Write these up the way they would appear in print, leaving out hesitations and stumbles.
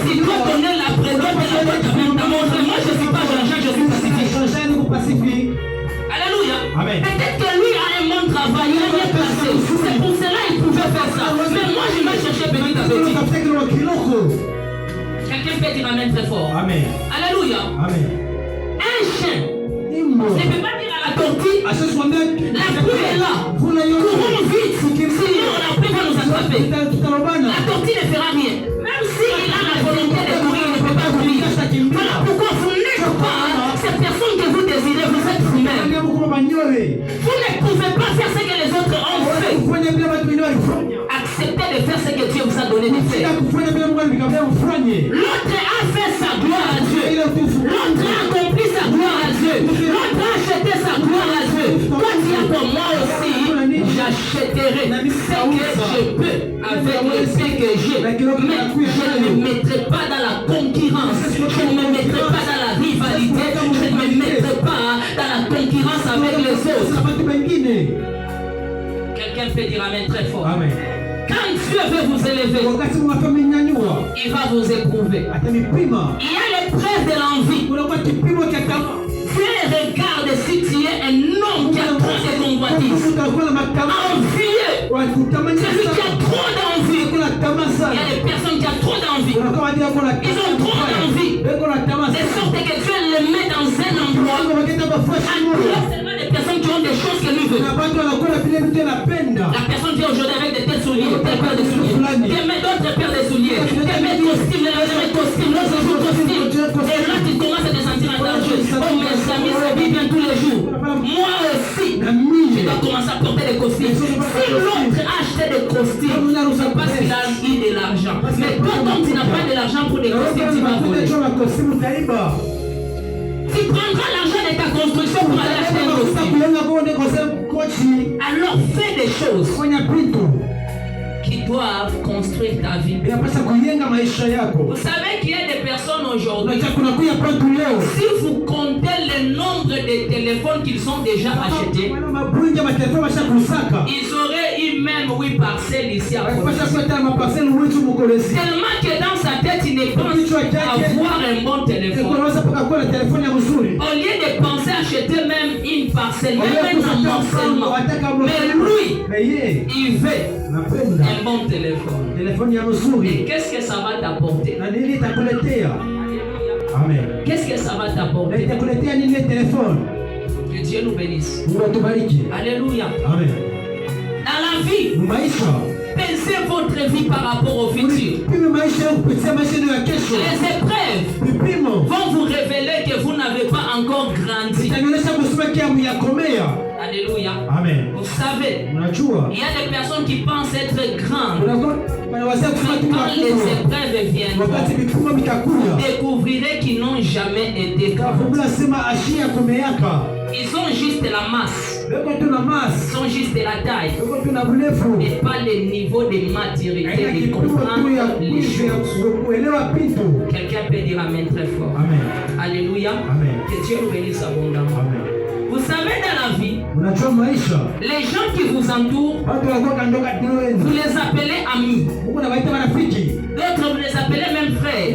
Si toi connais la présence de la boîte à même moi je ne suis pas Jean-Jacques, je suis pacifique. Alléluia. Peut-être que lui a un bon travail, il a bien placé. C'est pour cela qu'il pouvait faire ça. Mais moi je vais chercher petit à petit. Quelqu'un peut dire amen très fort. Amen. Alléluia. Amen. Un chien ne peut pas dire à la tortue, la pluie est là. Courons vite, sinon la pluie va nous attraper. La tortue ne fera rien. Même s'il a la volonté de courir, il ne peut pas courir. Voilà pourquoi vous n'êtes pas cette personne que vous désirez, vous êtes vous-même. Vous ne pouvez pas faire ce que les autres ont fait. Acceptez de faire ce que Dieu vous a donné de faire. L'autre a fait sa gloire à Dieu. L'autre a accompli sa gloire à Dieu. L'autre a acheté sa gloire à Dieu. Toi tu as pour moi aussi, j'achèterai ce que je peux avec le fait que j'ai. Mais je ne me mettrai pas dans la concurrence. Je ne me mettrai pas dans la rivalité. Je ne me mettrai pas dans la concurrence avec les autres. Quelqu'un peut dire amen très fort. Amen. Quand Dieu veut vous élever, il va vous éprouver. Il y a l'épreuve de l'envie. Dieu regarde si tu es un homme qui a trop de convoitise. Envieux. Celui qui a trop d'envie. Il y a des personnes qui ont trop d'envie. Ils ont trop d'envie. De sorte que Dieu les met dans un endroit. Seulement des personnes qui ont des choses que lui veut. La personne vient aujourd'hui avec des tels souliers, telle paire de souliers. Demain d'autres paires de souliers. Demain costume, le costume, l'autre jour costume. Et là tu commences à te sentir en danger. Oh mes amis, ça vit bien tous les jours. Moi aussi, je dois commencer à porter des costumes. Si l'autre a acheté des costumes, c'est parce qu'il a eu de l'argent. Mais toi, comme tu n'as pas de l'argent pour des costumes, tu vas voler. Tu prendras l'argent de ta construction pour aller acheter un costume. Alors fais des choses qui doivent construire ta vie. Vous savez qu'il y a des personnes aujourd'hui, si vous comptez le nombre de téléphones qu'ils ont déjà achetés, ils auraient eu même 8 parcelles ici à Poitiers. Tellement que dans sa tête, il ne pense avoir un bon téléphone. Au lieu de penser acheter même une parcelle, même un morcellement. Mais lui, il veut un bon téléphone. Et qu'est-ce que ça va t'apporter? Amen. Qu'est-ce que ça va t'apporter? Que Dieu nous bénisse. Alléluia. Amen. Dans la vie, pensez votre vie par rapport au futur. Les épreuves vont vous révéler que vous n'avez pas encore grandi. Alléluia. Amen. Vous savez, il y a des personnes qui pensent être grandes. Mais quand les épreuves viennent, vous découvrirez qu'ils n'ont jamais été grands. Ils ont juste la masse. Ils ont juste la taille. Mais pas le niveau de maturité de comprendre les choses. Quelqu'un peut dire amen très fort. Amen. Alléluia. Amen. Que Dieu nous bénisse abondamment. Amen. Vous savez, dans la vie, les gens qui vous entourent, vous les appelez amis. D'autres, vous les appelez même frères.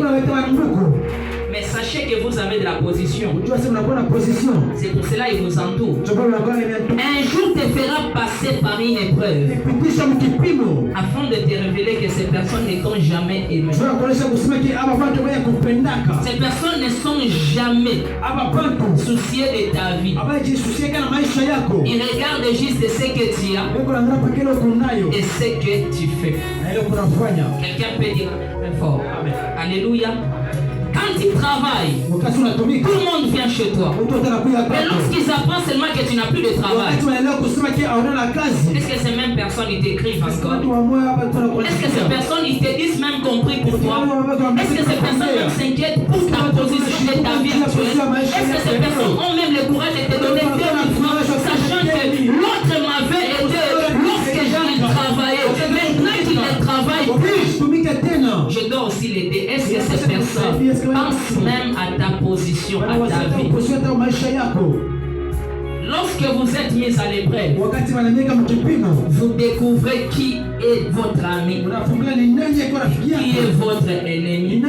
Mais sachez que vous avez de la position. C'est pour cela qu'ils vous entourent. Un jour te fera passer par une épreuve afin de te révéler que ces personnes ne t'ont jamais aimé. Ces personnes ne sont jamais souciées de ta vie. Ils regardent juste ce que tu as et ce que tu fais. Quelqu'un peut dire très fort. Alléluia. Quand tu travailles, tout le monde vient chez toi. Mais lorsqu'ils apprennent seulement que tu n'as plus de travail, est-ce que ces mêmes personnes ils t'écrivent encore? Est-ce que ces personnes ils te disent même compris pour toi? Est-ce que ces personnes même s'inquiètent pour ta position de ta vie actuelle? Est-ce que ces personnes ont même le courage de te donner 2000 francs, sachant que l'autre m'avait aidé lorsque j'ai travaillé? Maintenant qu'il ne travaille plus, je dois aussi l'aider. Est-ce que ces personnes pensent même à ta position, à ta vie? Lorsque vous êtes mis à l'épreuve, vous découvrez qui est votre ami, qui est votre ennemi.